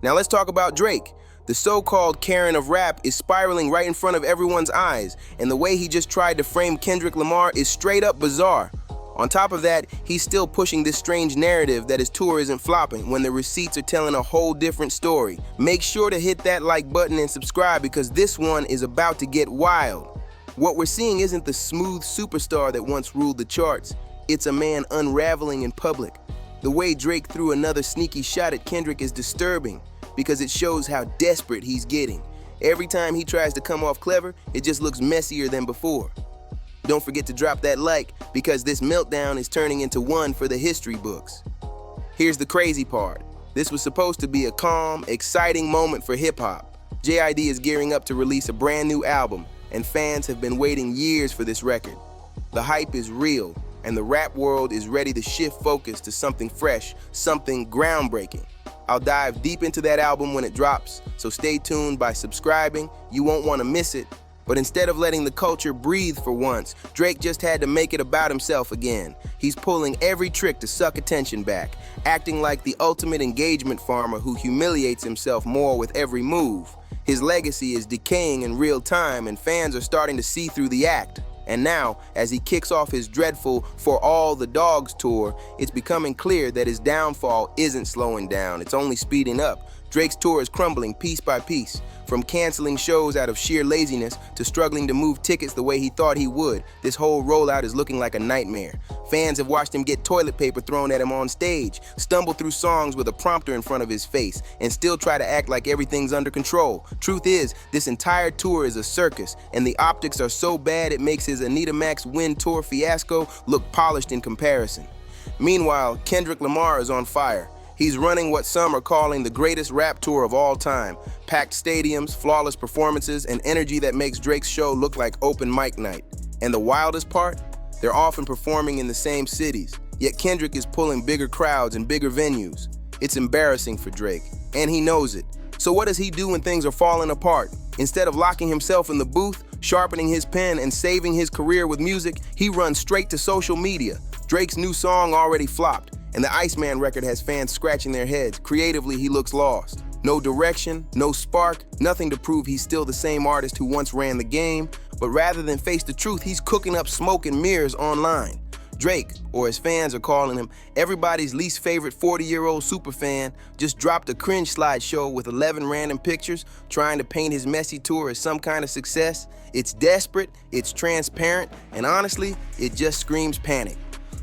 Now let's talk about Drake. The so-called Karen of rap is spiraling right in front of everyone's eyes, and the way he just tried to frame Kendrick Lamar is straight up bizarre. On top of that, he's still pushing this strange narrative that his tour isn't flopping when the receipts are telling a whole different story. Make sure to hit that like button and subscribe because this one is about to get wild. What we're seeing isn't the smooth superstar that once ruled the charts. It's a man unraveling in public. The way Drake threw another sneaky shot at Kendrick is disturbing because it shows how desperate he's getting. Every time he tries to come off clever, it just looks messier than before. Don't forget to drop that like because this meltdown is turning into one for the history books. Here's the crazy part. This was supposed to be a calm, exciting moment for hip-hop. JID is gearing up to release a brand new album, and fans have been waiting years for this record. The hype is real, and the rap world is ready to shift focus to something fresh, something groundbreaking. I'll dive deep into that album when it drops, so stay tuned by subscribing. You won't want to miss it. But instead of letting the culture breathe for once, Drake just had to make it about himself again. He's pulling every trick to suck attention back, acting like the ultimate engagement farmer who humiliates himself more with every move. His legacy is decaying in real time, and fans are starting to see through the act. And now, as he kicks off his dreadful For All the Dogs tour, it's becoming clear that his downfall isn't slowing down, it's only speeding up. Drake's tour is crumbling piece by piece. From canceling shows out of sheer laziness to struggling to move tickets the way he thought he would, this whole rollout is looking like a nightmare. Fans have watched him get toilet paper thrown at him on stage, stumble through songs with a prompter in front of his face, and still try to act like everything's under control. Truth is, this entire tour is a circus, and the optics are so bad it makes his Anita Max Win tour fiasco look polished in comparison. Meanwhile, Kendrick Lamar is on fire. He's running what some are calling the greatest rap tour of all time. Packed stadiums, flawless performances, and energy that makes Drake's show look like open mic night. And the wildest part? They're often performing in the same cities, yet Kendrick is pulling bigger crowds and bigger venues. It's embarrassing for Drake, and he knows it. So what does he do when things are falling apart? Instead of locking himself in the booth, sharpening his pen, and saving his career with music, he runs straight to social media. Drake's new song already flopped, and the Iceman record has fans scratching their heads. Creatively, he looks lost. No direction, no spark, nothing to prove he's still the same artist who once ran the game, but rather than face the truth, he's cooking up smoke and mirrors online. Drake, or as fans are calling him, everybody's least favorite 40-year-old superfan, just dropped a cringe slideshow with 11 random pictures trying to paint his messy tour as some kind of success. It's desperate, it's transparent, and honestly, it just screams panic.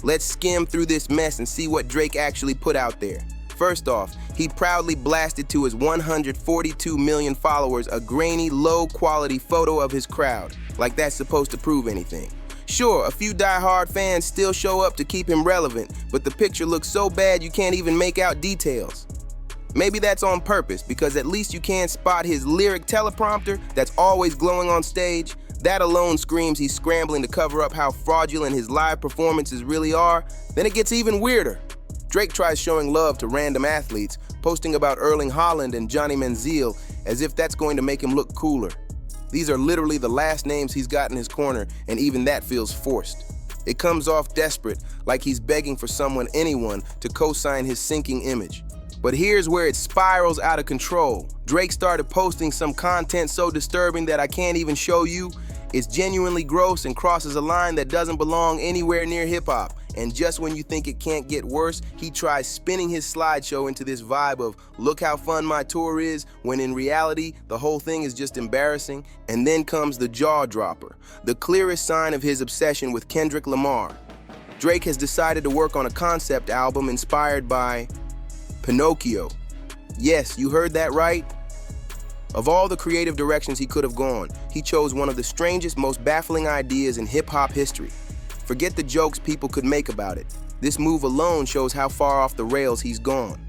Let's skim through this mess and see what Drake actually put out there. First off, he proudly blasted to his 142 million followers a grainy, low-quality photo of his crowd, like that's supposed to prove anything. Sure, a few die-hard fans still show up to keep him relevant, but the picture looks so bad you can't even make out details. Maybe that's on purpose, because at least you can spot his lyric teleprompter that's always glowing on stage. That alone screams he's scrambling to cover up how fraudulent his live performances really are. Then it gets even weirder. Drake tries showing love to random athletes, posting about Erling Haaland and Johnny Manziel as if that's going to make him look cooler. These are literally the last names he's got in his corner, and even that feels forced. It comes off desperate, like he's begging for anyone, to co-sign his sinking image. But here's where it spirals out of control. Drake started posting some content so disturbing that I can't even show you. It's genuinely gross and crosses a line that doesn't belong anywhere near hip-hop. And just when you think it can't get worse, he tries spinning his slideshow into this vibe of, look how fun my tour is, when in reality, the whole thing is just embarrassing. And then comes the jaw dropper, the clearest sign of his obsession with Kendrick Lamar. Drake has decided to work on a concept album inspired by Pinocchio. Yes, you heard that right. Of all the creative directions he could have gone, he chose one of the strangest, most baffling ideas in hip-hop history. Forget the jokes people could make about it. This move alone shows how far off the rails he's gone.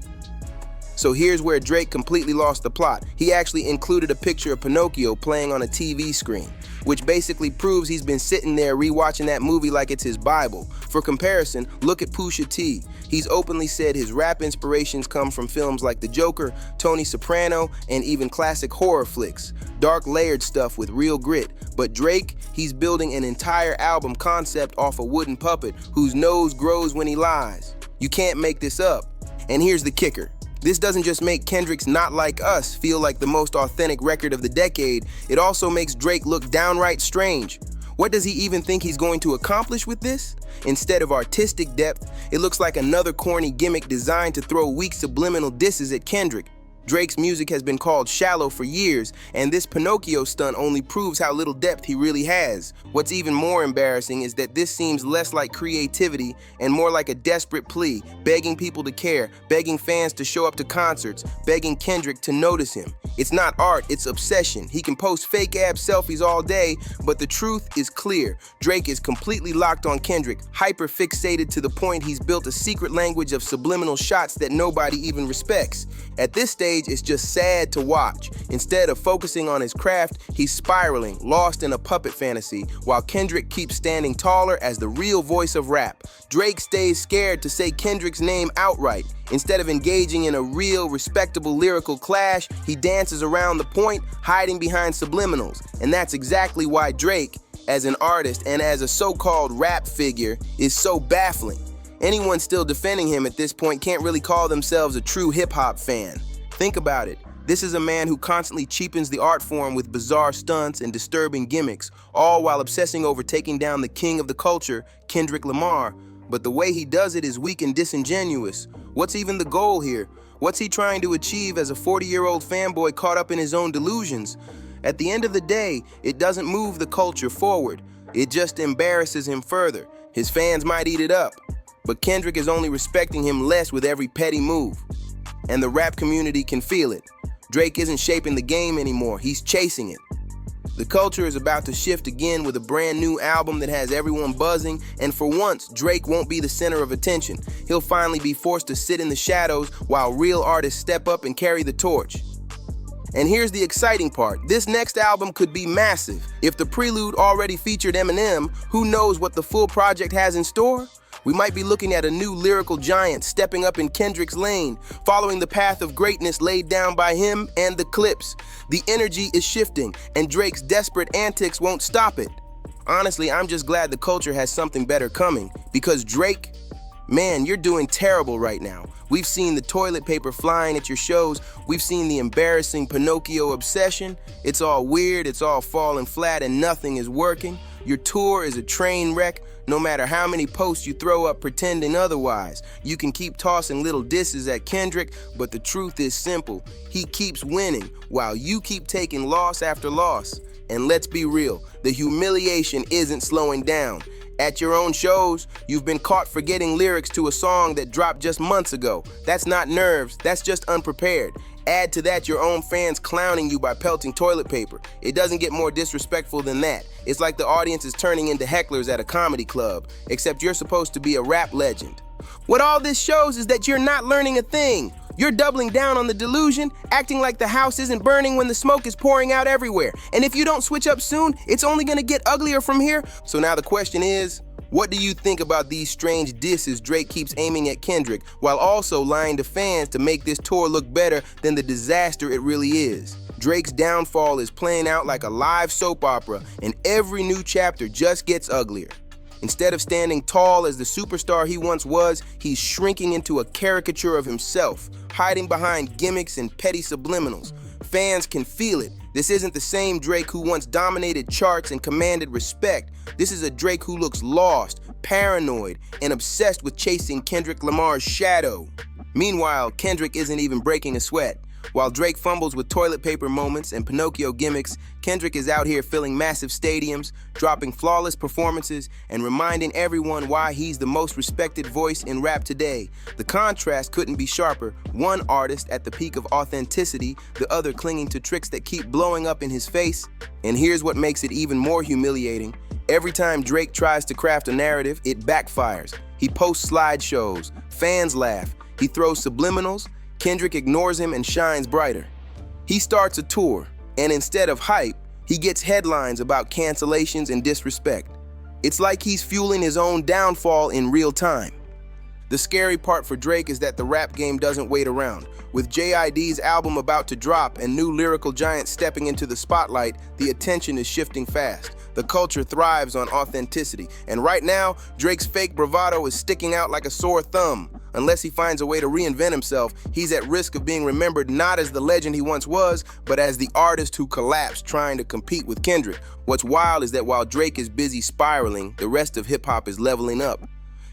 So here's where Drake completely lost the plot. He actually included a picture of Pinocchio playing on a TV screen, which basically proves he's been sitting there rewatching that movie like it's his Bible. For comparison, look at Pusha T. He's openly said his rap inspirations come from films like The Joker, Tony Soprano, and even classic horror flicks. Dark layered stuff with real grit. But Drake, he's building an entire album concept off a wooden puppet whose nose grows when he lies. You can't make this up. And here's the kicker. This doesn't just make Kendrick's Not Like Us feel like the most authentic record of the decade, it also makes Drake look downright strange. What does he even think he's going to accomplish with this? Instead of artistic depth, it looks like another corny gimmick designed to throw weak subliminal disses at Kendrick. Drake's music has been called shallow for years, and this Pinocchio stunt only proves how little depth he really has. What's even more embarrassing is that this seems less like creativity and more like a desperate plea, begging people to care, begging fans to show up to concerts, begging Kendrick to notice him. It's not art, it's obsession. He can post fake ab selfies all day, but the truth is clear. Drake is completely locked on Kendrick, hyper-fixated to the point he's built a secret language of subliminal shots that nobody even respects. At this stage, it's just sad to watch. Instead of focusing on his craft, he's spiraling, lost in a puppet fantasy, while Kendrick keeps standing taller as the real voice of rap. Drake stays scared to say Kendrick's name outright. Instead of engaging in a real, respectable lyrical clash, he dances around the point, hiding behind subliminals. And that's exactly why Drake, as an artist and as a so-called rap figure, is so baffling. Anyone still defending him at this point can't really call themselves a true hip-hop fan. Think about it. This is a man who constantly cheapens the art form with bizarre stunts and disturbing gimmicks, all while obsessing over taking down the king of the culture, Kendrick Lamar. But the way he does it is weak and disingenuous. What's even the goal here? What's he trying to achieve as a 40-year-old fanboy caught up in his own delusions? At the end of the day, it doesn't move the culture forward. It just embarrasses him further. His fans might eat it up, but Kendrick is only respecting him less with every petty move. And the rap community can feel it. Drake isn't shaping the game anymore, he's chasing it. The culture is about to shift again with a brand new album that has everyone buzzing, and for once, Drake won't be the center of attention. He'll finally be forced to sit in the shadows while real artists step up and carry the torch. And here's the exciting part. This next album could be massive. If the prelude already featured Eminem, who knows what the full project has in store? We might be looking at a new lyrical giant stepping up in Kendrick's lane, following the path of greatness laid down by him and the Clips. The energy is shifting, and Drake's desperate antics won't stop it. Honestly, I'm just glad the culture has something better coming, because Drake, man, you're doing terrible right now. We've seen the toilet paper flying at your shows. We've seen the embarrassing Pinocchio obsession. It's all weird, it's all falling flat, and nothing is working. Your tour is a train wreck. No matter how many posts you throw up pretending otherwise, you can keep tossing little disses at Kendrick, but the truth is simple. He keeps winning while you keep taking loss after loss. And let's be real, the humiliation isn't slowing down. At your own shows, you've been caught forgetting lyrics to a song that dropped just months ago. That's not nerves, that's just unprepared. Add to that your own fans clowning you by pelting toilet paper. It doesn't get more disrespectful than that. It's like the audience is turning into hecklers at a comedy club, except you're supposed to be a rap legend. What all this shows is that you're not learning a thing. You're doubling down on the delusion, acting like the house isn't burning when the smoke is pouring out everywhere. And if you don't switch up soon, it's only gonna get uglier from here. So now the question is, what do you think about these strange disses Drake keeps aiming at Kendrick, while also lying to fans to make this tour look better than the disaster it really is? Drake's downfall is playing out like a live soap opera, and every new chapter just gets uglier. Instead of standing tall as the superstar he once was, he's shrinking into a caricature of himself, hiding behind gimmicks and petty subliminals. Fans can feel it. This isn't the same Drake who once dominated charts and commanded respect. This is a Drake who looks lost, paranoid, and obsessed with chasing Kendrick Lamar's shadow. Meanwhile, Kendrick isn't even breaking a sweat. While Drake fumbles with toilet paper moments and Pinocchio gimmicks, Kendrick is out here filling massive stadiums, dropping flawless performances, and reminding everyone why he's the most respected voice in rap today. The contrast couldn't be sharper. One artist at the peak of authenticity, the other clinging to tricks that keep blowing up in his face. And here's what makes it even more humiliating. Every time Drake tries to craft a narrative, it backfires. He posts slideshows, fans laugh, he throws subliminals, Kendrick ignores him and shines brighter. He starts a tour, and instead of hype, he gets headlines about cancellations and disrespect. It's like he's fueling his own downfall in real time. The scary part for Drake is that the rap game doesn't wait around. With JID's album about to drop and new lyrical giants stepping into the spotlight, the attention is shifting fast. The culture thrives on authenticity, and right now, Drake's fake bravado is sticking out like a sore thumb. Unless he finds a way to reinvent himself, he's at risk of being remembered not as the legend he once was, but as the artist who collapsed trying to compete with Kendrick. What's wild is that while Drake is busy spiraling, the rest of hip-hop is leveling up.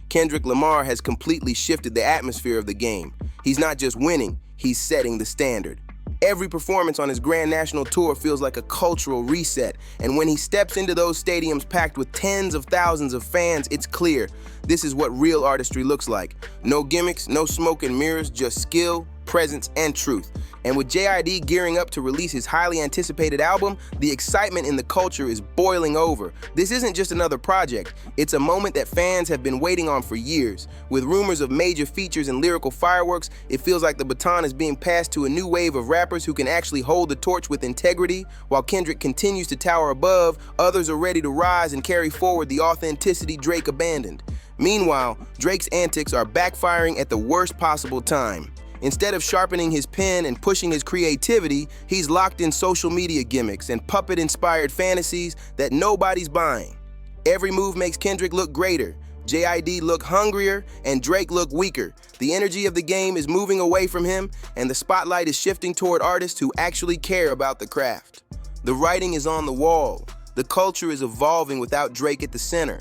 Kendrick Lamar has completely shifted the atmosphere of the game. He's not just winning, he's setting the standard. Every performance on his Grand National Tour feels like a cultural reset, and when he steps into those stadiums packed with tens of thousands of fans, it's clear this is what real artistry looks like. No gimmicks, no smoke and mirrors, just skill, presence, and truth. And with JID gearing up to release his highly anticipated album, the excitement in the culture is boiling over. This isn't just another project, it's a moment that fans have been waiting on for years. With rumors of major features and lyrical fireworks, it feels like the baton is being passed to a new wave of rappers who can actually hold the torch with integrity. While Kendrick continues to tower above, others are ready to rise and carry forward the authenticity Drake abandoned. Meanwhile, Drake's antics are backfiring at the worst possible time. Instead of sharpening his pen and pushing his creativity, he's locked in social media gimmicks and puppet-inspired fantasies that nobody's buying. Every move makes Kendrick look greater, JID look hungrier, and Drake look weaker. The energy of the game is moving away from him, and the spotlight is shifting toward artists who actually care about the craft. The writing is on the wall. The culture is evolving without Drake at the center.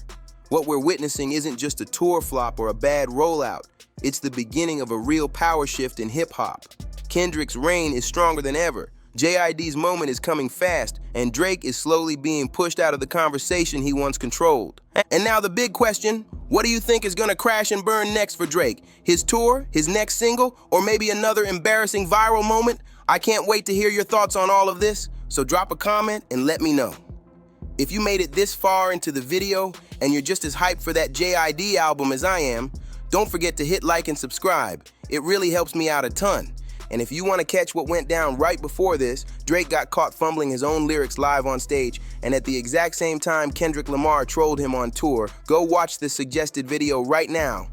What we're witnessing isn't just a tour flop or a bad rollout. It's the beginning of a real power shift in hip-hop. Kendrick's reign is stronger than ever. JID's moment is coming fast, and Drake is slowly being pushed out of the conversation he once controlled. And now the big question, what do you think is gonna crash and burn next for Drake? His tour, his next single, or maybe another embarrassing viral moment? I can't wait to hear your thoughts on all of this, so drop a comment and let me know. If you made it this far into the video and you're just as hyped for that JID album as I am, don't forget to hit like and subscribe. It really helps me out a ton. And if you want to catch what went down right before this, Drake got caught fumbling his own lyrics live on stage, and at the exact same time Kendrick Lamar trolled him on tour. Go watch the suggested video right now.